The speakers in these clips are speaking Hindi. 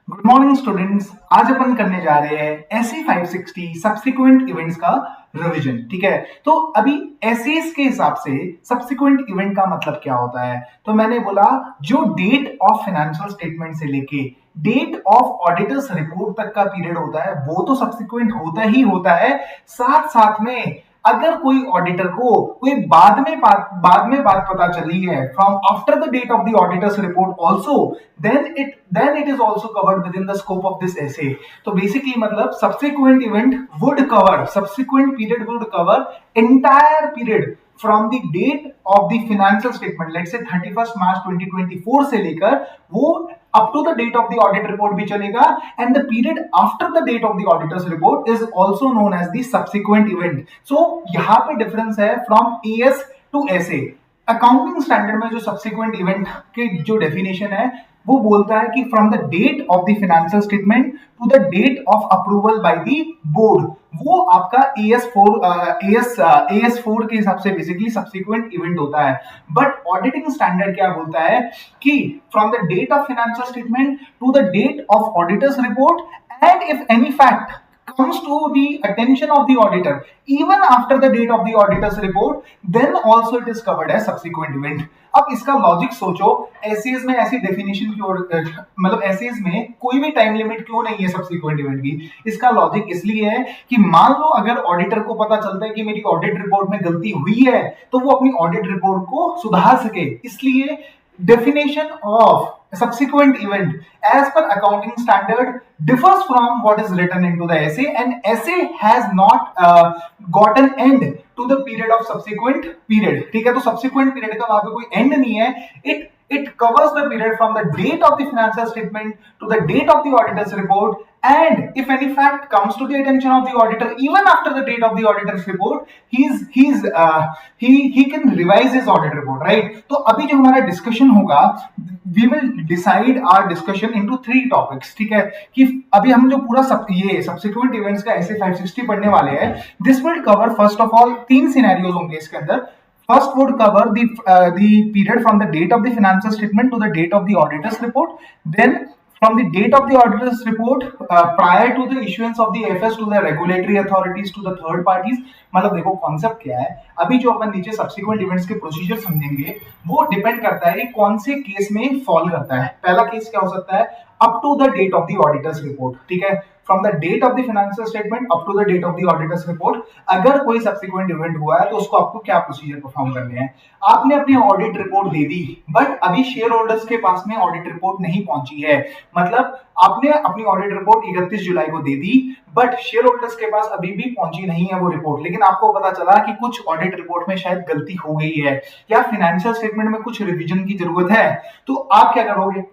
Good morning students. आज अपन करने जा रहे हैं एसए 560 सब्सिक्वेंट इवेंट्स का रिवीजन। ठीक है, तो अभी एसएस के हिसाब से सब्सिक्वेंट इवेंट का मतलब क्या होता है। तो मैंने बोला जो डेट ऑफ फाइनेंशियल स्टेटमेंट से लेके डेट ऑफ ऑडिटर्स रिपोर्ट तक का पीरियड होता है वो तो सब्सिक्वेंट होता ही होता है। साथ साथ में अगर कोई ऑडिटर को कोई बाद में बात पता चली है from after the date of the auditors report also, then it is also covered within the scope of this SA. तो बेसिकली मतलब subsequent period would cover entire period from the date of the financial statement, let's say 31 मार्च 2024 से लेकर वो up to the date of the audit report भी चलेगा, and the period after the date of the auditor's report is also known as the subsequent event. So यहाँ पे डिफरेंस है from AS to SA। Accounting standard में जो सब्सिक्वेंट इवेंट के जो डेफिनेशन है वो बोलता है कि from the date of the financial statement to the date of approval by the board, वो आपका AS4 के हिसाब से बेसिकली सब्सिक्वेंट इवेंट होता है। बट ऑडिटिंग स्टैंडर्ड क्या बोलता है कि from the date of financial statement to the date of auditor's report and if any fact comes to the attention of the auditor even after the date of the auditor's report, then also it is covered as subsequent event। अब इसका लॉजिक सोचो, एसएस में ऐसी डेफिनेशन क्यों, मतलब एसएस में कोई भी टाइम लिमिट क्यों नहीं है सब्सिक्वेंट इवेंट की। इसका लॉजिक इसलिए है कि मान लो अगर ऑडिटर को पता चलता है कि मेरी ऑडिट रिपोर्ट में गलती हुई है तो वो अपनी ऑडिट रिपोर्ट को सुधार सके। इसलिए definition of subsequent event as per accounting standard differs from what is written into the essay, and essay has not got an end to the period of subsequent period। ठीक है, तो subsequent period का वहां पे कोई end नहीं है। it covers the period from the date of the financial statement to the date of the auditor's report, and if any fact comes to the attention of the auditor even after the date of the auditor's report, he can revise his audit report, right। तो अभी जो हमारा डिस्कशन होगा we will decide our discussion into 3 topics। ठीक है, कि अभी हम जो पूरा ये सब्सिक्वेंट इवेंट्स का ऐसे 560 पढ़ने वाले हैं। This will cover first of all 3 scenarios होंगे इसके अंदर। First would cover the period from the date of the financial statement to the date of the auditor's report. Then from the date of the auditor's report prior to the issuance of the AFS to the regulatory authorities to the third parties। मतलब देखो कॉन्सेप्ट क्या है, अभी जो अपन नीचे सब्सिक्वेंट इवेंट्स के प्रोसीजर समझेंगे वो डिपेंड करता है कि कौन से केस में फॉल करता है। पहला केस क्या हो सकता है, up to the date of the auditors report. ठीक है, from the date of the financial statement up to the date of the auditors report अगर कोई सब्सिक्वेंट इवेंट हुआ है तो उसको आपको क्या प्रोसीजर परफॉर्म करने हैं। आपने अपनी audit report they the but अभी शेयर होल्डर्स के पास में ऑडिट रिपोर्ट नहीं पहुंची है। मतलब आपने अपनी ऑडिट रिपोर्ट 31 जुलाई को दे दी बट शेयर होल्डर्स के पास अभी भी पहुंची नहीं है वो रिपोर्ट, लेकिन आपको पता चला कि कुछ ऑडिट रिपोर्ट में शायद गलती हो गई है या फाइनेंशियल स्टेटमेंट में कुछ रिवीजन की जरूरत है। तो आप क्या करोगे,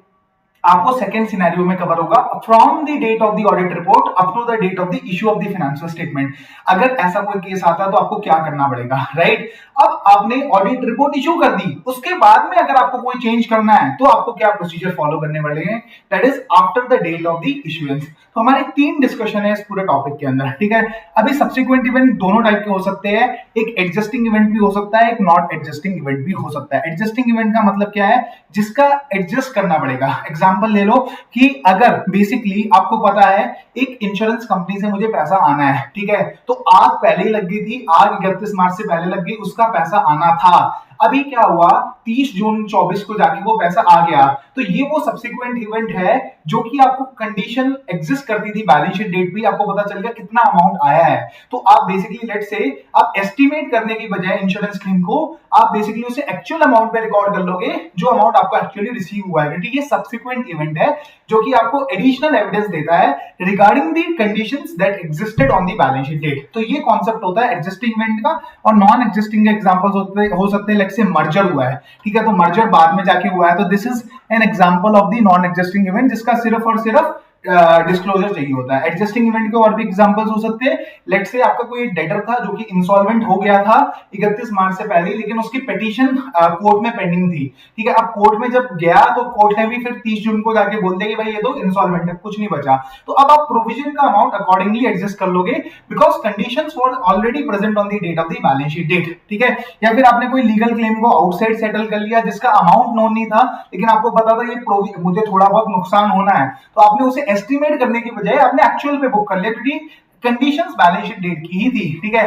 आपको सेकेंड सिनेरियो में कवर होगा from the date of the audit report up to the date of the issue of the financial statement. अगर ऐसा कोई केस आता है तो आपको क्या करना पड़ेगा, राइट। अब आपने ऑडिट रिपोर्ट इशू कर दी, उसके बाद में अगर आपको कोई चेंज करना है तो आपको क्या प्रोसीजर फॉलो करने पड़ेंगे, that is after the date of the issuance. तो हमारे 3 डिस्कशन है इस पूरे टॉपिक के अंदर। ठीक है, अभी सब्सिक्वेंट इवेंट दोनों टाइप के हो सकते हैं, एक एडजस्टिंग इवेंट भी हो सकता है, एक नॉट एडजस्टिंग इवेंट भी हो सकता है। एडजस्टिंग इवेंट का मतलब क्या है, जिसका एडजस्ट करना पड़ेगा। एग्जांपल ले लो कि अगर बेसिकली आपको पता है एक इंश्योरेंस कंपनी से मुझे पैसा आना है, ठीक है, तो आग पहले लग गई थी, आग 31 मार्च से पहले लग गई, उसका पैसा आना था। अभी क्या हुआ, 30 जून 24 को जाके वो पैसा आ गया, तो ये वो सब्सिक्वेंट इवेंट है जो कि आपको कंडीशन एग्जिस्ट करती थी बैलेंस शीट डेट भी, आपको पता चल गया कितना अमाउंट आया है। तो आप बेसिकली लेट्स से आप एस्टिमेट करने की बजाय इंश्योरेंस क्लेम को आप बेसिकली उसे एक्चुअल अमाउंट पे रिकॉर्ड कर लोगे जो अमाउंट आपको एक्चुअली रिसीव हुआ है। ये सब्सिक्वेंट इवेंट है जो कि आपको एडिशनल एविडेंस देता है regarding the conditions that existed on the balance sheet date. तो ये कॉन्सेप्ट होता है एडजस्टिंग इवेंट का। और नॉन एग्जिस्टिंग एग्जांपल्स हो सकते हैं, लेट्स से मर्जर हुआ है, ठीक है, तो मर्जर बाद में जाके हुआ है, तो this is an example of the non existing event जिसका सिर्फ और सिर्फ डिस्क्लोजर चाहिए होता है। एडजस्टिंग इवेंट के और भी एग्जांपल्स हो सकते हैं। लेट्स से आपका कोई डेटर था जो कि इंसॉल्वेंट हो गया था 31 मार्च से पहले, लेकिन उसकी पिटीशन कोर्ट में पेंडिंग थी, ठीक है। अब कोर्ट में जब गया तो कोर्ट ने भी फिर 30 जून को जाके बोल दिया कि भाई ये तो इंसॉल्वेंट है, कुछ नहीं बचा। तो अब आप प्रोविजन का अमाउंट अकॉर्डिंगली एडजस्ट कर लोगे, because conditions were already present on the date of the balance sheet date, ठीक है। या फिर आपने कोई लीगल क्लेम को आउटसाइड सेटल कर लिया जिसका अमाउंट नोन नहीं था, लेकिन आपको पता था ये मुझे थोड़ा बहुत नुकसान होना है, तो आपने उसे एस्टिमेट करने की बजाय आपने एक्चुअल पे बुक कर लिया, क्योंकि कंडीशंस बैलेंस शीट डेट की ही थी, ठीक है।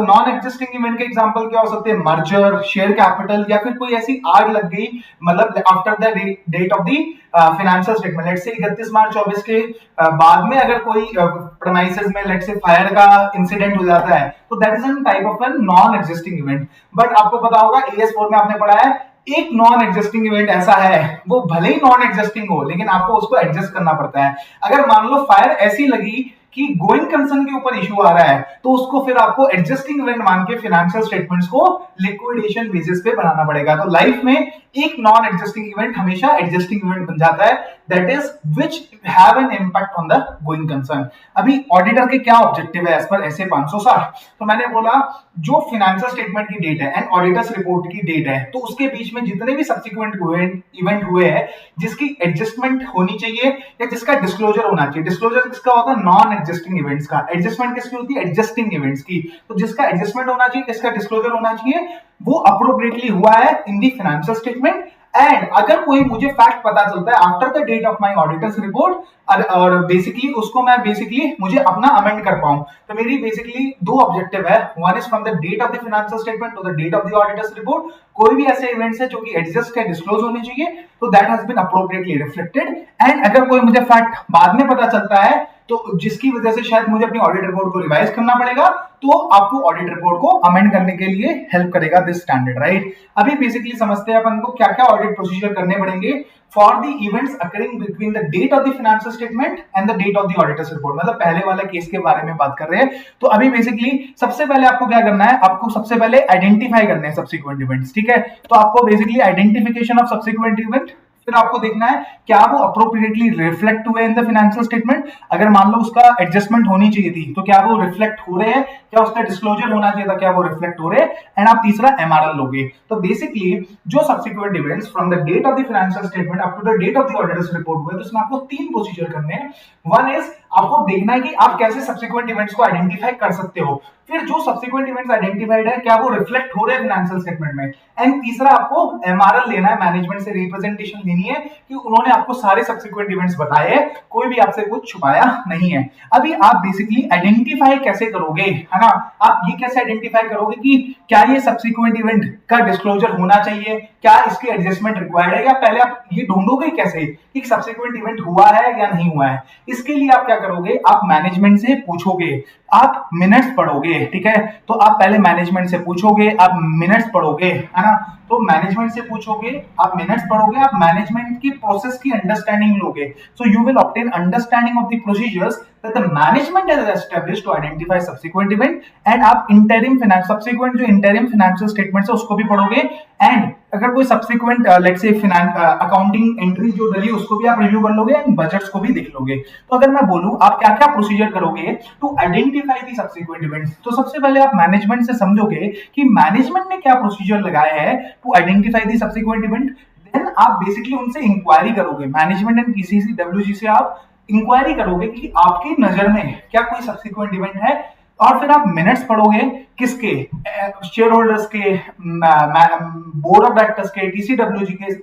नॉन एग्जिस्टिंग इवेंट के एग्जांपल क्या हो सकते हैं? मर्जर, शेयर कैपिटल, या फिर कोई ऐसी आग लग गई, मतलब after the date of the financial statement. Let's say 31 मार्च 24 के बाद में अगर कोई प्रेमाइसेस में लेट्स से फायर का इंसिडेंट हो जाता है, तो that is an type of an non existing event. But आपको पता होगा AS4 में आपने पढ़ा है एक नॉन एग्जिस्टिंग इवेंट ऐसा है, वो भले ही नॉन एग्जिस्टिंग हो लेकिन आपको उसको एडजस्ट करना पड़ता है। अगर मान लो फायर ऐसी लगी कि गोइंग कंसर्न के ऊपर इशू आ रहा है, तो उसको फिर आपको एडजस्टिंग इवेंट मान के फाइनेंशियल स्टेटमेंट्स को लिक्विडेशन बेसिस पे बनाना पड़ेगा। तो लाइफ में एक नॉन एडजस्टिंग इवेंट हमेशा एडजस्टिंग इवेंट बन जाता है, that is which have an impact on the going concern. अभी ऑडिटर के क्या ऑब्जेक्टिव है एज पर SA 560? तो मैंने बोला जो फाइनेंशियल स्टेटमेंट की डेट है एंड ऑडिटर्स रिपोर्ट की डेट है, तो उसके बीच में जितने भी सब्सिक्वेंट इवेंट हुए हैं जिसकी एडजस्टमेंट होनी चाहिए या जिसका डिस्क्लोजर होना चाहिए। डिस्क्लोजर किसका होता है? नॉन एडजस्टिंग इवेंट्स का। एडजस्टमेंट किसकी होती है? एडजस्टिंग इवेंट्स की। तो जिसका एडजस्टमेंट होना चाहिए, किसका डिस्क्लोजर होना चाहिए, वो अप्रोप्रिएटली हुआ है in the financial statement. And अगर कोई मुझे फैक्ट पता चलता है after the date of my auditors report और बेसिकली उसको मैं मुझे अपना अमेंड कर पाऊं, तो मेरी बेसिकली दो ऑब्जेक्टिव है। One is from the date of the financial statement to the date of the auditors report कोई भी ऐसे इवेंट्स है जो कि एडजस्ट या डिस्क्लोज होने चाहिए, तो that has been appropriately reflected. And अगर कोई मुझे फैक्ट बाद में पता चलता है तो जिसकी वजह से शायद मुझे अपनी ऑडिट रिपोर्ट को रिवाइज करना पड़ेगा, तो आपको ऑडिट रिपोर्ट को अमेंड करने के लिए हेल्प करेगा दिस स्टैंडर्ड, राइट। अभी बेसिकली समझते हैं अपन को क्या क्या ऑडिट प्रोसीजर करने पड़ेंगे for the events occurring between the date of the financial statement and the date of the auditors report. मतलब पहले वाला केस के बारे में बात कर रहे हैं। तो अभी बेसिकली सबसे पहले आपको क्या करना है? आपको सबसे पहले आइडेंटिफाई करने हैं सब्सिक्वेंट इवेंट्स, ठीक है। तो आपको basically identification of subsequent event, फिर आपको देखना है क्या वो अप्रोप्रिएटली रिफ्लेक्ट हुए इन द फाइनेंशियल स्टेटमेंट। अगर मान लो उसका एडजस्टमेंट होनी चाहिए थी, तो क्या वो रिफ्लेक्ट हो रहे हैं, क्या उसका डिस्क्लोजर होना चाहिए था, क्या वो रिफ्लेक्ट हो रहे हैं। एंड आप तीसरा MRL लोगे। तो बेसिकली जो subsequent events from the date of the financial statement up to the date of the auditors report हुए, तो इसमें आपको 3 प्रोसीजर करने हैं। वन इज आपको देखना है कि आप कैसे सब्सिक्वेंट इवेंट्स को आइडेंटिफाई कर सकते हो। फिर जो सब्सिक्वेंट इवेंट्स आइडेंटिफाइड है क्या वो रिफ्लेक्ट हो रहे हैं फाइनेंशियल स्टेटमेंट में। एंड तीसरा आपको MRL लेना है, मैनेजमेंट से रिप्रेजेंटेशन लेनी है कि उन्होंने आपको सारे सब्सिक्वेंट इवेंट्स बताए हैं, कोई भी आपसे कुछ छुपाया नहीं है। अभी आप बेसिकली आइडेंटिफाई कैसे करोगे, है ना? आप ये कैसे आइडेंटिफाई करोगे कि क्या ये सब्सिक्वेंट इवेंट का डिस्क्लोजर होना चाहिए, क्या इसकी एडजस्टमेंट रिक्वायर्ड है, या पहले आप ये ढूंढोगे कैसे कि सब्सिक्वेंट इवेंट हुआ है या नहीं हुआ है। इसके लिए आप क्या करोगे? आप मैनेजमेंट से पूछोगे, आप मिनट्स पढ़ोगे, ठीक है। तो आप पहले मैनेजमेंट से पूछोगे, आप मिनट्स पढ़ोगे, है ना। तो मैनेजमेंट से पूछोगे, आप मिनट्स पढ़ोगे, आप मैनेजमेंट की प्रोसेस की अंडरस्टैंडिंग लोगे। So you will obtain understanding of the procedures that the management has established to identify subsequent event. And आप इंटरिम फाइनेंस सब्सिक्वेंट जो इंटरिम फाइनेंशियल स्टेटमेंट्स है उसको भी पढ़ोगे। एंड अगर कोई subsequent let's say accounting entry जो डली उसको भी आप रिव्यू कर लोगे एंड बजट्स को भी देख लोगे। तो अगर मैं बोलूं आप क्या क्या प्रोसीजर करोगे to identify the subsequent events, तो सबसे पहले आप मैनेजमेंट से समझोगे कि मैनेजमेंट ने क्या प्रोसीजर लगाया है to identify the subsequent event. Then आप बेसिकली उनसे इंक्वायरी करोगे, मैनेजमेंट एंड PCC WG से आप इंक्वायरी करोगे कि आपकी नजर में क्या कोई सब्सिक्वेंट इवेंट है। और फिर आप मिनट्स पढ़ोगे, किसके? शेयर होल्डर्स के, बोर्ड ऑफ डायरेक्टर्स के, TCWG के,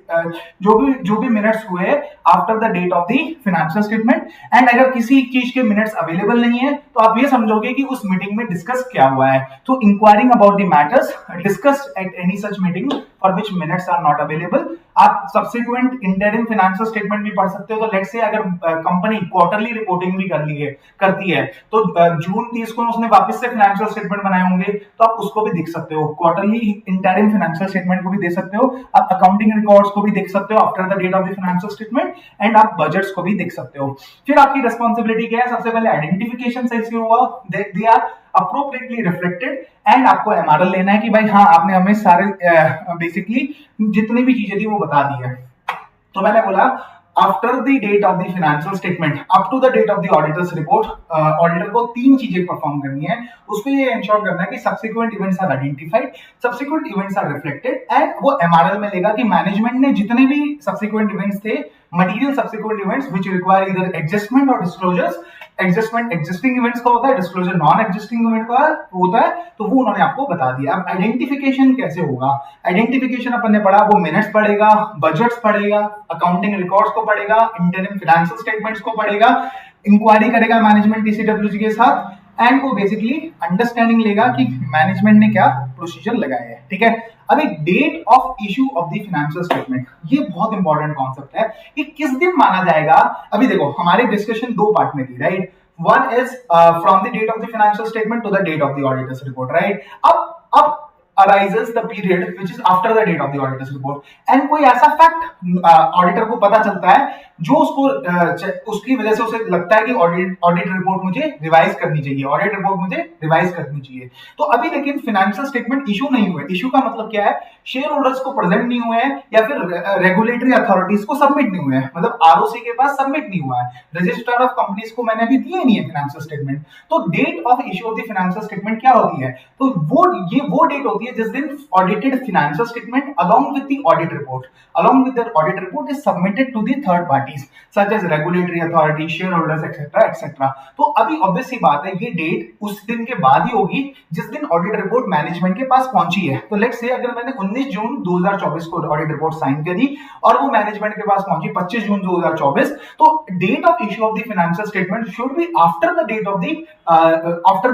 जो भी मिनट्स हुए after the date of the financial statement. And अगर किसी चीज के मिनट्स अवेलेबल नहीं है तो आप ये समझोगे कि उस मीटिंग में डिस्कस क्या हुआ है। तो inquiring about the matters discussed at any such meeting for which minutes are not available. आप सब्सिक्वेंट इंटरिम फाइनेंशियल स्टेटमेंट भी पढ़ सकते हो। तो लेट्स से अगर कंपनी क्वार्टरली रिपोर्टिंग भी करती है, तो जून 30 को उसने वापस से फाइनेंशियल स्टेटमेंट बनाए होंगे, तो आप उसको भी देख सकते हो। क्वार्टरली इंटरिम फाइनेंशियल स्टेटमेंट को भी देख सकते हो, आप अकाउंटिंग रिकॉर्ड्स को भी देख सकते हो after the date of the financial statement, and आप बजट्स को भी देख सकते हो। फिर आपकी रिस्पांसिबिलिटी क्या है? सबसे पहले आइडेंटिफिकेशन सही से हुआ, they are appropriately reflected. And आपको MRL लेना है कि भाई हाँ आपने हमें सारे बेसिकली जितनी भी चीजें थी वो बता दी है। तो मैंने बोला after the date of the financial statement up to the date of the auditors report, auditor को तीन चीजें परफॉर्म करनी है। उसको ये इंश्योर करना है कि subsequent events are identified, subsequent events are reflected, and वो एमआरएल में लेगा कि मैनेजमेंट ने जितने भी सब्सिक्वेंट इवेंट्स थे, material subsequent events which require either adjustment और डिस्क्लोजर्स, एडजस्टमेंट एग्जिस्टिंग इवेंट्स का होता है, डिस्क्लोजर नॉन एग्जिस्टिंग इवेंट का होता है, तो वो उन्होंने आपको बता दिया। अब आइडेंटिफिकेशन कैसे होगा? आइडेंटिफिकेशन अपन ने पढ़ा, वो मिनट्स पढ़ेगा, बजट्स पढ़ेगा, अकाउंटिंग रिकॉर्ड्स को पढ़ेगा, इंटरिम फाइनेंशियल स्टेटमेंट्स को पढ़ेगा, इंक्वायरी करेगा मैनेजमेंट टीसीडब्ल्यूजी के साथ, एंड वो बेसिकली अंडरस्टैंडिंग लेगा कि मैनेजमेंट ने क्या प्रोसीजर लगाया है। ठीक है, अभी date of issue of the financial statement, ये बहुत इंपॉर्टेंट कॉन्सेप्ट है कि किस दिन माना जाएगा। अभी देखो हमारी डिस्कशन दो पार्ट में थी, right? One is from the date of the financial statement to the date of the auditors report, right? अब arises the period which is after the date of the auditor's report, and कोई ऐसा फैक्ट ऑडिटर को पता चलता है जो उसको उसकी वजह से उसे लगता है कि ऑडिट रिपोर्ट मुझे रिवाइज करनी चाहिए, ऑडिट रिपोर्ट मुझे रिवाइज करनी चाहिए। तो अभी लेकिन फाइनेंशियल स्टेटमेंट इशू नहीं हुए। इशू का मतलब क्या है? शेयर होल्डर्स को प्रेजेंट नहीं हुए हैं या फिर रेगुलेटरी अथॉरिटीज को सबमिट नहीं हुए हैं, मतलब आरओसी के पास सबमिट नहीं हुआ है, रजिस्ट्रार ऑफ कंपनीज को मैंने अभी दिए नहीं है फाइनेंशियल स्टेटमेंट। तो date of issue of the financial statement क्या होती है? तो वो डेट होती है जिस दिन audited financial statement along with the audit report is submitted to the third parties such as regulatory authority, shareholders, etc. तो अभी ऑब्वियस सी बात है, ये डेट उस दिन के बाद ही होगी जिस दिन ऑडिट रिपोर्ट मैनेजमेंट के पास पहुंची है। तो लेट्स से अगर मैंने 19 जून 2024 को ऑडिट रिपोर्ट साइन करी और वो मैनेजमेंट के पास पहुंची 25 जून 2024, तो date of issue of the financial statement should be after the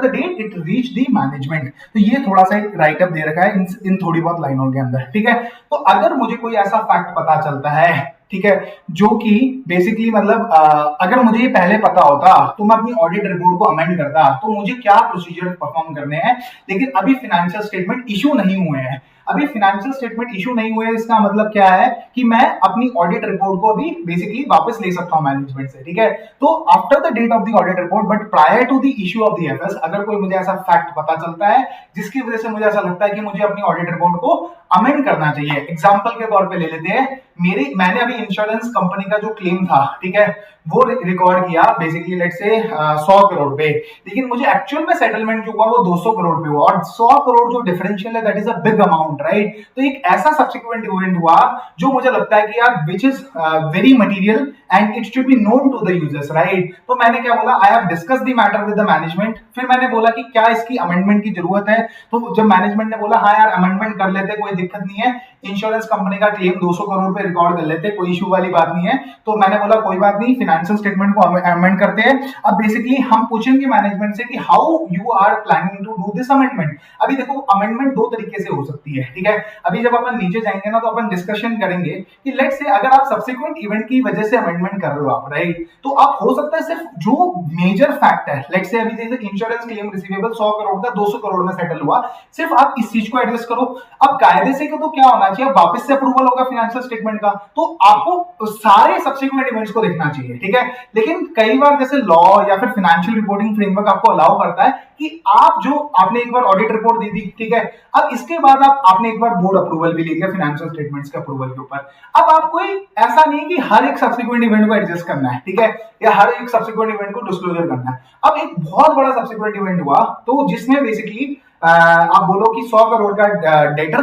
date it reach the management. तो ये थोड़ा सा एक राइट अप दे रखा है इन थोड़ी बहुत लाइनों के अंदर। ठीक है, तो अगर मुझे कोई ऐसा फैक्ट पता चलता है, ठीक है, जो कि बेसिकली मतलब अगर मुझे ये पहले पता होता तो मैं अपनी ऑडिट रिपोर्ट को अमेंड करता, तो मुझे क्या प्रोसीजर परफॉर्म करने हैं। लेकिन अभी फाइनेंशियल स्टेटमेंट इशू नहीं हुए हैं, अभी फाइनेंशियल स्टेटमेंट इशू नहीं हुए, इसका मतलब क्या है कि मैं अपनी ऑडिट रिपोर्ट को अभी बेसिकली वापस ले सकता हूं मैनेजमेंट से। ठीक है, तो after the date of the audit report but prior to the issue of the FS, अगर कोई मुझे ऐसा फैक्ट पता चलता है जिसकी वजह से मुझे ऐसा लगता है कि मुझे अपनी ऑडिट रिपोर्ट को अमेंड करना चाहिए। एग्जांपल के तौर पे ले लेते हैं, मैंने अभी इंश्योरेंस कंपनी का जो क्लेम था, ठीक है, वो रिकॉर्ड किया बेसिकली लेट्स से 100 करोड़ पे, लेकिन मुझे एक्चुअल में सेटलमेंट जो हुआ वो 200 करोड़ पे हुआ, और 100 करोड़ जो डिफरेंशियल है that is a big amount, right? तो एक ऐसा सब्सिक्वेंट इवेंट हुआ जो मुझे लगता है कि यार which is very material and it should be known to the users, right? तो मैंने क्या बोला, I have discuss the matter with the management. फिर मैंने बोला कि क्या इसकी अमेंडमेंट की जरूरत है, तो जब मैनेजमेंट ने बोला हाँ यार अमेंडमेंट कर लेते, कोई दिक्कत नहीं है, इंश्योरेंस कंपनी का क्लेम 200 करोड़ पे रिकॉर्ड कर लेते, कोई इशू वाली बात नहीं है। तो मैंने बोला कोई बात नहीं, फाइनेंशियल स्टेटमेंट को अमेंड करते हैं। अब बेसिकली हम पूछेंगे मैनेजमेंट से कि how you are planning to do this amendment. अभी देखो अमेंडमेंट दो तरीके से हो सकती है, ठीक है? अभी जब अपन नीचे जाएंगे ना तो अपन डिस्कशन करेंगे कि लेट्स से अगर आप सब्सिक्वेंट इवेंट की वजह से अमेंडमेंट कर रहे हो आप, राइट? तो आप हो सकता है सिर्फ जो मेजर फैक्ट है, लेट्स से अभी जैसे इंश्योरेंस क्लेम रिसीवेबल 100 करोड़ का 200 करोड़ में सेटल हुआ, सिर्फ आप इस चीज को एडजस्ट करो। अब कायदे से तो क्या होना चाहिए, वापस से अप्रूवल होगा फाइनेंशियल स्टेटमेंट का, तो आपको सारे सब्सिक्वेंट इवेंट्स को देखना चाहिए, ठीक है? लेकिन कई बार जैसे लॉ या फिर फाइनेंशियल रिपोर्टिंग फ्रेमवर्क आपको अलाउ करता है कि आपने एक बार ऑडिट रिपोर्ट दे दी, ठीक है, अब इसके बाद आपने एक बार बोर्ड अप्रूवल भी ले लिया फाइनेंशियल स्टेटमेंट्स के अप्रूवल के ऊपर। अब आप कोई ऐसा नहीं कि हर एक सब्सिक्वेंट इवेंट को एडजस्ट करना है, ठीक है, या हर एक सब्सिक्वेंट इवेंट को डिस्क्लोजर करना है। अब एक बहुत बड़ा सब्सिक्वेंट इवेंट हुआ तो जिसमें बेसिकली आप बोलो कि 100 करोड़ का डेटर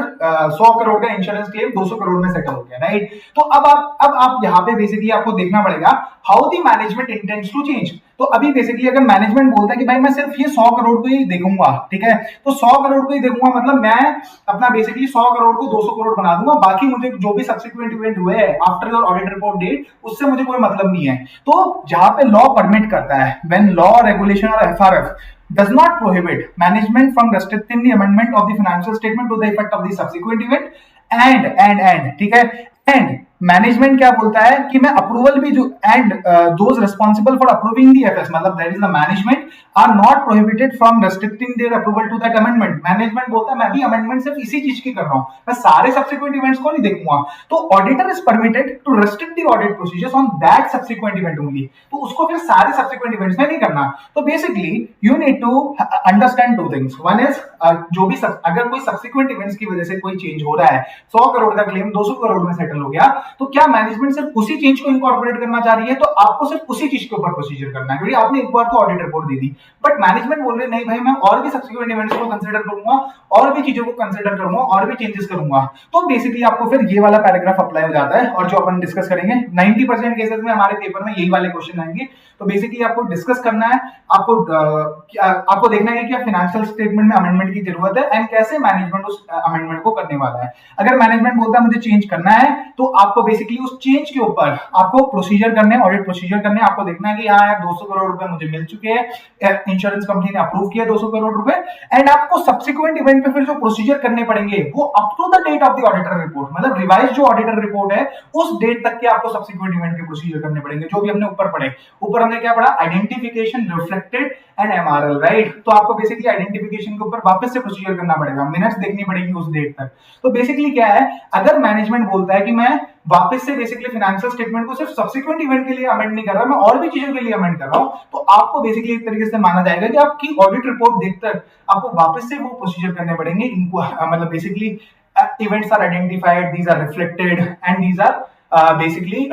100 करोड़ का इंश्योरेंस क्लेम 200 करोड़ में सेटल हो गया, राइट? तो अब आप यहाँ पे बेसिकली आपको देखना पड़ेगा how the management intends to change. तो अभी बेसिकली अगर मैनेजमेंट बोलता है कि भाई मैं सिर्फ ये 100 करोड़ को ही देखूंगा, ठीक है, तो 100 करोड़ को ही देखूंगा, मतलब मैं अपना बेसिकली 100 करोड़ को 200 करोड़ बना दूंगा, बाकी मुझे जो भी सब्सिक्वेंट इवेंट हुए हैं after your audit report date उससे मुझे कोई मतलब नहीं है। तो जहां पे लॉ परमिट करता है, व्हेन लॉ, रेगुलेशन और FRF does not prohibit management from restricting the amendment of the financial statement to the effect of the subsequent event and ठीक है, एंड मैनेजमेंट क्या बोलता है कि मैं अप्रूवल भी जो and those responsible for approving the FS, मतलब that is the management, are not prohibited from restricting their approval to that amendment. Management बोलता है मैं भी अमेंडमेंट सिर्फ इसी चीज की कर रहा हूं, मैं सारे सब्सिक्वेंट इवेंट्स को नहीं देखूंगा। तो auditor is permitted to restrict the audit procedures on that subsequent event only, तो उसको फिर सारे सब्सिक्वेंट इवेंट्स में नहीं करना। तो basically you need to understand two things. One is जो भी अगर कोई सब्सिक्वेंट इवेंट्स की वजह से कोई चेंज हो रहा है, 100 करोड़ का क्लेम 200 करोड़ में सेटल हो गया, तो क्या मैनेजमेंट सिर्फ उसी चेंज को इंकॉर्पोरेट करना चाह रही है? तो आपको सिर्फ उसी चीज के ऊपर प्रोसीजर करना है, क्योंकि आपने एक बार तो audit report they the, but management बोल रहे नहीं भाई मैं और भी सब्सिक्वेंट इवेंट्स को कंसीडर करूंगा, और भी चीजों को कंसीडर करूंगा, और भी चेंजेस करूंगा। तो बेसिकली आपको फिर ये वाला पैराग्राफ अप्लाई हो जाता है, और जो अपन डिस्कस करेंगे 90% केसेस में हमारे पेपर में यही वाले क्वेश्चन आएंगे। तो बेसिकली आपको डिस्कस करना है, आपको देखना है कि क्या फाइनेंशियल स्टेटमेंट में अमेंडमेंट की जरूरत है एंड कैसे मैनेजमेंट उस अमेंडमेंट को करने वाला है। अगर मैनेजमेंट बोलता है मुझे चेंज करना है, तो आपको बेसिकली उस चेंज के ऊपर आपको प्रोसीजर करने, ऑडिट प्रोसीजर करने, आपको देखना है कि हाँ यार 200 करोड़ रुपए मुझे मिल चुके हैं, इंश्योरेंस कंपनी ने अप्रूव किया 200 करोड़ रुपए, एंड आपको सब्सिक्वेंट इवेंट पे फिर जो प्रोसीजर करने पड़ेंगे वो up to the date of the auditor report, मतलब रिवाइज जो ऑडिटर रिपोर्ट है उस डेट तक के आपको सब्सिक्वेंट इवेंट के प्रोसीजर करने पड़ेंगे, जो भी हमने ऊपर पढ़े। ऊपर हमने क्या पढ़ा? Identification, reflected and MRL, right? तो आपको बेसिकली आइडेंटिफिकेशन के ऊपर वापस से प्रोसीजर करना पड़ेगा, मिनट्स देखनी पड़ेगी उस डेट तक। तो बेसिकली क्या है, अगर मैनेजमेंट बोलता है कि मैं वापस से बेसिकली फाइनेंशियल स्टेटमेंट को सिर्फ सब्सिक्वेंट इवेंट के लिए अमेंड नहीं कर रहा, मैं और भी चीजों के लिए अमेंड कर रहा हूं, तो आपको बेसिकली एक तरीके से माना जाएगा कि आपकी ऑडिट रिपोर्ट देखकर आपको वापस से वो प्रोसीजर करने पड़ेंगे। इनको मतलब basically events are identified, these are reflected, and these are basically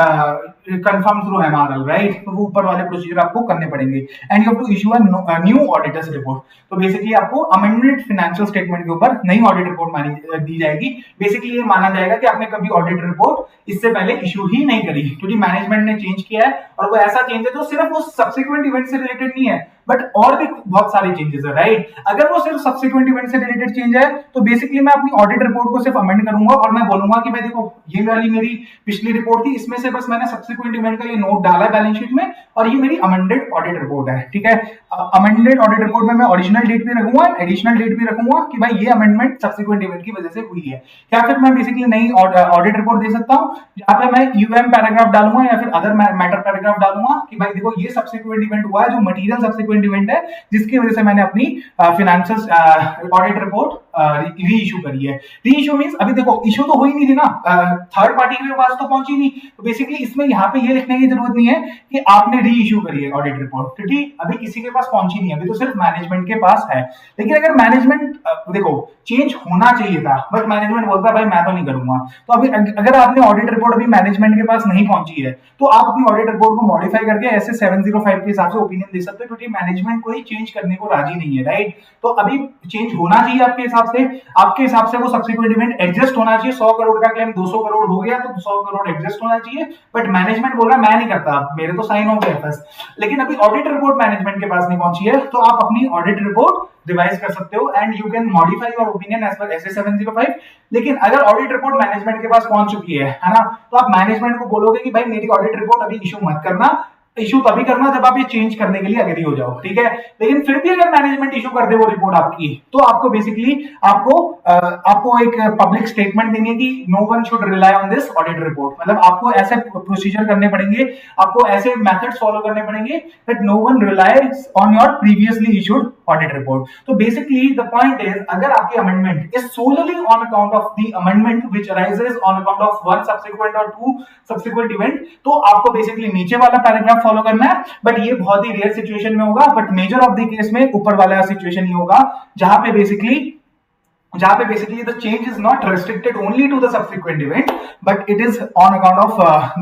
confirmed through MRL, right? तो वो ऊपर वाले प्रोसीजर आपको करने पड़ेंगे, and you have to issue a new auditors report. तो बेसिकली आपको अमेंडेड फाइनेंशियल स्टेटमेंट के ऊपर नई ऑडिट रिपोर्ट दी जाएगी। बेसिकली ये माना जाएगा कि आपने कभी ऑडिट रिपोर्ट इससे पहले इशू ही नहीं करी, क्योंकि मैनेजमेंट ने चेंज किया है, और वो ऐसा चेंज है जो सिर्फ उस सब्सिक्वेंट इवेंट से रिलेटेड नहीं है, बट और भी बहुत सारे चेंजेस है, राइट? अगर वो सिर्फ सब्सिक्वेंट इवेंट से रिलेटेड चेंज है, तो बेसिकली मैं अपनी ऑडिट रिपोर्ट को सिर्फ अमेंड करूंगा, और मैं बोलूंगा कि भाई देखो ये वाली मेरी पिछली रिपोर्ट थी, इसमें से बस मैंने सब्सिक्वेंट इवेंट का ये नोट डाला है बैलेंस शीट में, और ये मेरी अमेंडेड ऑडिट रिपोर्ट है, ठीक है? अमेंडेड ऑडिट रिपोर्ट में मैं ओरिजिनल डेट भी रखूंगा, एडिशनल डेट भी रखूंगा कि भाई ये अमेंडमेंट सब्सिक्वेंट इवेंट की वजह से हुई है। क्या फिर मैं बेसिकली नई ऑडिट रिपोर्ट दे सकता हूं, जहां पे मैं यूएम पैराग्राफ डालूंगा या फिर अदर मैटर पैराग्राफ डालूंगा कि भाई देखो ये सब्सिक्वेंट इवेंट हुआ है, जो मटेरियल सब्सिक्वेंट इवेंट है, जिसकी वजह से मैंने अपनी फाइनेंशियल ऑडिट रिपोर्ट री इशू करी है। री इशू मींस अभी देखो इशू तो हो ही नहीं थी ना, थर्ड पार्टी के पास तो पहुंची नहीं, तो बेसिकली इसमें यहाँ पे ये लिखने की जरूरत नहीं है कि आपने री इशू करी है ऑडिट रिपोर्ट, क्योंकि अभी किसी के पास पहुंची नहीं है, अभी तो सिर्फ मैनेजमेंट के पास है। लेकिन अगर मैनेजमेंट देखो चेंज होना चाहिए था, बट मैनेजमेंट बोलता है भाई मैं तो नहीं करूंगा, तो अभी अगर आपने ऑडिट रिपोर्ट अभी मैनेजमेंट के पास नहीं पहुंची है, तो आप अपनी ऑडिट रिपोर्ट को मॉडिफाई करके ऐसे 705 के हिसाब से ओपिनियन दे सकते हो, क्योंकि मैनेजमेंट कोई चेंज करने को राजी नहीं है, राइट? तो अभी चेंज होना चाहिए आपके हिसाब से वो सब्सिक्वेंट इवेंट एडजस्ट होना चाहिए। 100 करोड़ का क्लेम 200 करोड़ हो गया, तो 100 करोड़ एडजस्ट होना चाहिए, बट मैनेजमेंट बोल रहा है मैं नहीं करता, मेरे तो साइन हो गया बस। लेकिन अभी ऑडिट रिपोर्ट मैनेजमेंट के पास नहीं पहुंची है, तो आप अपनी ऑडिट रिपोर्ट रिवाइज कर सकते हो, and you can modify your opinion as per SA 705। लेकिन अगर ऑडिट रिपोर्ट मैनेजमेंट के पास पहुंच चुकी है ना, तो आप मैनेजमेंट को बोलोगे कि भाई मेरी ऑडिट रिपोर्ट अभी इशू मत करना, इशू तभी करना जब आप ये चेंज करने के लिए एग्री हो जाओ, ठीक है? लेकिन फिर भी अगर मैनेजमेंट इशू कर दे वो रिपोर्ट आपकी, तो आपको बेसिकली आपको एक पब्लिक स्टेटमेंट देनी है कि no one should rely on this audit report, मतलब आपको ऐसे प्रोसीजर करने पड़ेंगे, आपको ऐसे मेथड्स फॉलो करने पड़ेंगे that no one relies on your previously issued audit report. तो बेसिकली द पॉइंट इज, अगर आपकी amendment is solely on account of the amendment which arises on account of one subsequent और टू सब्सिक्वेंट इवेंट, तो आपको बेसिकली नीचे वाला पैराग्राफ फॉलो करना है। बट ये बहुत ही रेयर सिचुएशन में होगा, but measure of the case में ऊपर वाला सिचुएशन ही होगा, जहां पे basically the change is not restricted only to the subsequent event, but it is on account of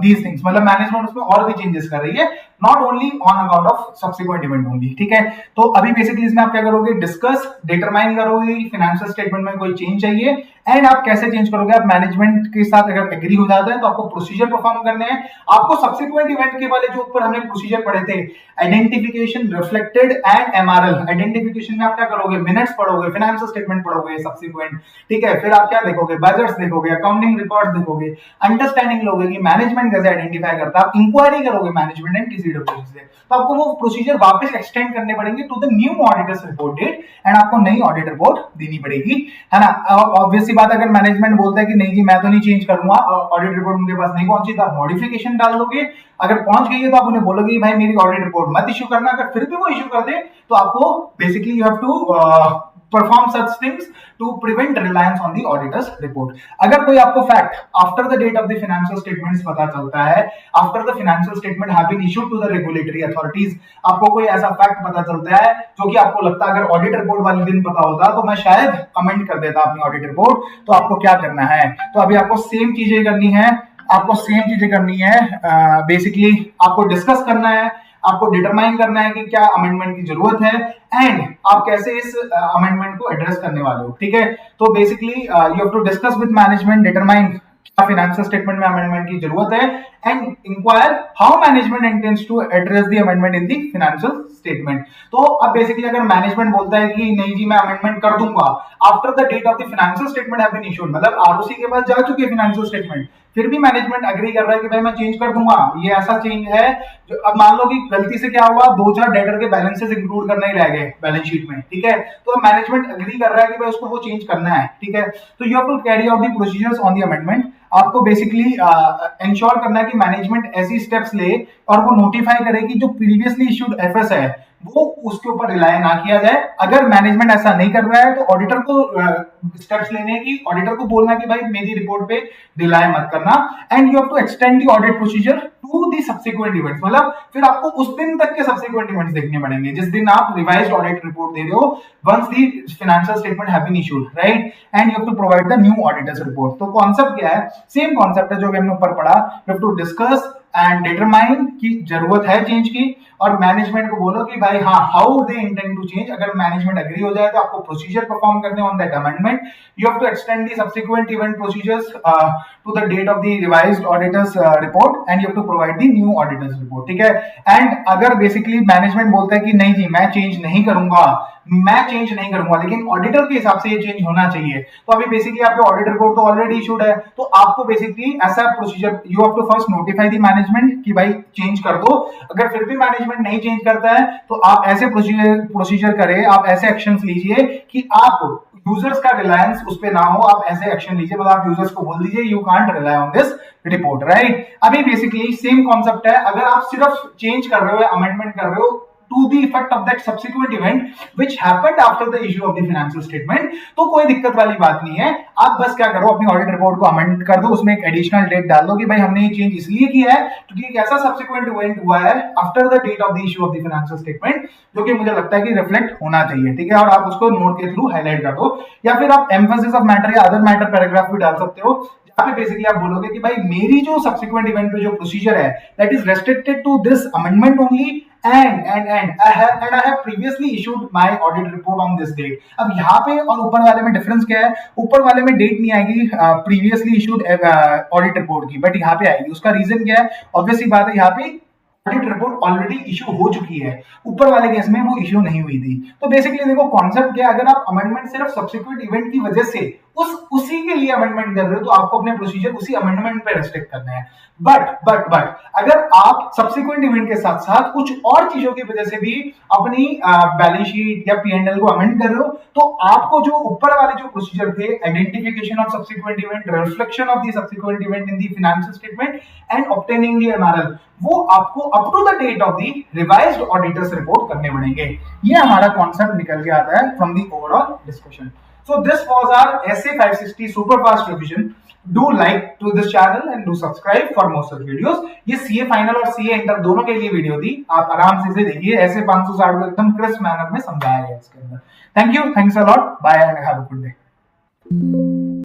these things, मतलब मैनेजमेंट उसमें और भी चेंजेस कर रही है, not only on account of subsequent event only, ठीक है? तो अभी बेसिकली इसमें आप क्या करोगे, डिस्कस, डिटरमाइन करोगे फाइनेंशियल स्टेटमेंट में कोई चेंज चाहिए, एंड आप कैसे चेंज करोगे। आप मैनेजमेंट के साथ अगर एग्री हो जाता है तो आपको प्रोसीजर परफॉर्म करने हैं। आपको सब्सिक्वेंट इवेंट के वाले जो ऊपर हमने प्रोसीजर पढ़े थे, identification, reflected and MRL. Identification में आप क्या करोगे, मिनट्स पढ़ोगे, फाइनेंशियल स्टेटमेंट पढ़ोगे सब्सिक्वेंट, ठीक है? फिर आप क्या देखोगे, बजट्स देखोगे, अकाउंटिंग रिकॉर्ड देखोगे, अंडरस्टैंडिंग लोगे कि मैनेजमेंट कैसे आइडेंटिफाई करता है, आप इंक्वायरी करोगे मैनेजमेंट एंड किसी से, तो आपको वो प्रोसीजर वापस एक्सटेंड करने पड़ेंगे to the new auditors report date, and आपको नई ऑडिट रिपोर्ट देनी पड़ेगी, है ना? ऑब्वियस सी बात, अगर मैनेजमेंट बोलता है कि नहीं जी मैं तो नहीं चेंज करूंगा, ऑडिट रिपोर्ट उनके पास नहीं पहुंची, तो आप मॉडिफिकेशन डाल दोगे। अगर पहुंच गई है तो आप उन्हें बोलोगे भाई मेरी ऑडिट रिपोर्ट मत इशू करना। अगर फिर भी वो इशू कर दे, तो आपको basically you have to perform such things to prevent reliance on the auditor's report. अगर कोई आपको fact after the date of the financial statements पता चलता है, after the financial statement have been issued to the regulatory authorities, आपको कोई ऐसा fact पता चलता है जो कि आपको लगता है अगर ऑडिट रिपोर्ट वाले दिन पता होता तो मैं शायद अमेंड कर देता अपनी ऑडिट रिपोर्ट, तो आपको क्या करना है, तो अभी आपको सेम चीजें करनी है आपको सेम चीजें करनी है। बेसिकली आपको डिस्कस करना है, आपको डिटरमाइन करना है कि क्या अमेंडमेंट की जरूरत है एंड आप कैसे इस अमेंडमेंट को एड्रेस करने वाले हो। ठीक है, तो basically you have to discuss with management, determine क्या फाइनेंशियल स्टेटमेंट में अमेंडमेंट की जरूरत है and inquire how management intends to address the amendment in the financial statement. तो अब बेसिकली अगर मैनेजमेंट बोलता है कि नहीं जी मैं अमेंडमेंट कर दूंगा after the date of the financial statement have been issued, मतलब आरओसी के पास जा चुकी है फाइनेंशियल स्टेटमेंट, फिर भी मैनेजमेंट अग्री कर रहा है कि भाई मैं चेंज कर दूंगा, ये ऐसा चेंज है जो अब मान लो कि गलती से क्या हुआ, 2-4 डेटर के बैलेंसेस इंक्लूड करने ही रह गए बैलेंस शीट में। ठीक है, तो अब मैनेजमेंट अग्री कर रहा है कि भाई उसको वो चेंज करना है। ठीक है, तो you have to carry out the procedures on the amendment. आपको बेसिकली इंश्योर करना है कि मैनेजमेंट ऐसी स्टेप्स ले और वो नोटिफाई करे कि जो प्रीवियसली इश्यूड एफएस है वो उसके ऊपर रिलाय ना किया जाए। अगर मैनेजमेंट ऐसा नहीं कर रहा है तो ऑडिटर को स्टेप्स लेने की, ऑडिटर को बोलना कि भाई मेरी रिपोर्ट पे रिलाय मत करना and you have to extend the audit procedure to the subsequent events, मतलब फिर आपको उस दिन तक के सब्सिक्वेंट इवेंट्स देखने पड़ेंगे जिस दिन आप रिवाइज्ड ऑडिट रिपोर्ट दे रहे हो once the financial statement have been issued, right, and you have to provide the new auditors report. तो कॉन्सेप्ट क्या है, सेम कॉन्सेप्ट है जो हमने ऊपर पढ़ा। You have to discuss and determine की जरूरत है चेंज की और मैनेजमेंट को बोलो कि भाई हाँ how they intend to change. अगर मैनेजमेंट एग्री हो जाए तो आपको प्रोसीजर परफॉर्म करने on that amendment. You have to extend the subsequent event procedures to the date of the revised auditors report and you have to provide the new auditors report. ठीक है, एंड अगर बेसिकली मैनेजमेंट बोलता है कि नहीं जी मैं चेंज नहीं करूंगा, लेकिन ऑडिटर के हिसाब से ये चेंज होना चाहिए, तो अभी बेसिकली आपके ऑडिट रिपोर्ट तो ऑलरेडी इशूड है, तो आपको बेसिकली ऐसा procedure you have to first notify the management कि भाई चेंज कर दो। अगर फिर भी मैनेजमेंट नहीं चेंज करता है तो आप ऐसे प्रोसीजर करें, आप ऐसे एक्शंस लीजिए कि आप यूजर्स का रिलायंस उस पे ना हो, आप ऐसे एक्शन लीजिए, मतलब आप यूजर्स को बोल दीजिए you can't rely on this report, right. अभी बेसिकली सेम कॉन्सेप्ट है, अगर आप सिर्फ चेंज कर रहे हो या अमेंडमेंट कर रहे हो to the effect of that subsequent event which happened after the issue of the financial statement, तो कोई दिक्कत वाली बात नहीं है। आप बस क्या करो, अपनी ऑडिट रिपोर्ट को अमेंड कर दो, उसमें एक एडिशनल डेट डाल दो कि भाई हमने ये चेंज इसलिए किया है क्योंकि एक ऐसा सब्सिक्वेंट इवेंट हुआ है after the date of the issue of the financial statement जो कि मुझे लगता है कि रिफ्लेक्ट होना चाहिए। ठीक है, और आप उसको नोट के थ्रू हाईलाइट कर दो या फिर आप एम्फेसिस ऑफ मैटर या अदर मैटर पैराग्राफ भी डाल सकते हो जहां पे बेसिकली आप बोलोगे कि भाई मेरी जो सब्सिक्वेंट इवेंट पे जो प्रोसीजर है that is restricted to this amendment only and I have previously issued my audit report on this date। अब यहाँ पे और ऊपर वाले में डिफरेंस क्या है, ऊपर वाले में डेट नहीं आएगी प्रीवियसली इशूड ऑडिट रिपोर्ट की, बट यहाँ पे आएगी। उसका रीजन क्या है, ऑब्वियसली बात है यहाँ पे ऑडिट रिपोर्ट ऑलरेडी इशू हो चुकी है, ऊपर वाले केस में वो इशू नहीं हुई थी। तो बेसिकली देखो कॉन्सेप्ट क्या है, अगर आप अमेंडमेंट सिर्फ सब्सिक्वेंट इवेंट की वजह से उसी के लिए अमेंडमेंट कर रहे हो तो आपको अपने प्रोसीजर उसी अमेंडमेंट पे रेस्ट्रिक्ट करने हैं। बट अगर आप सब्सिक्वेंट इवेंट के साथ साथ कुछ और चीजों की वजह से भी अपनी बैलेंस शीट या पीएनएल को अमेंड कर रहे हो तो आपको जो ऊपर वाले जो प्रोसीजर थे, identification of subsequent event, reflection of the subsequent event in the financial statement and obtaining the MRL, वो आपको up to the date of the revised auditors report करने पड़ेंगे। ये हमारा कॉन्सेप्ट निकल के आता है from the overall discussion. So this was our SA 560 super fast revision. Do like to this channel and do subscribe for more such videos। ये CA फाइनल और CA इंटर दोनों के लिए वीडियो थी, आप आराम से इसे देखिए, ऐसे 560 को एकदम क्रिस्प मैनर में समझाया गया इसके अंदर। Thank you, thanks a lot, bye and have a good day.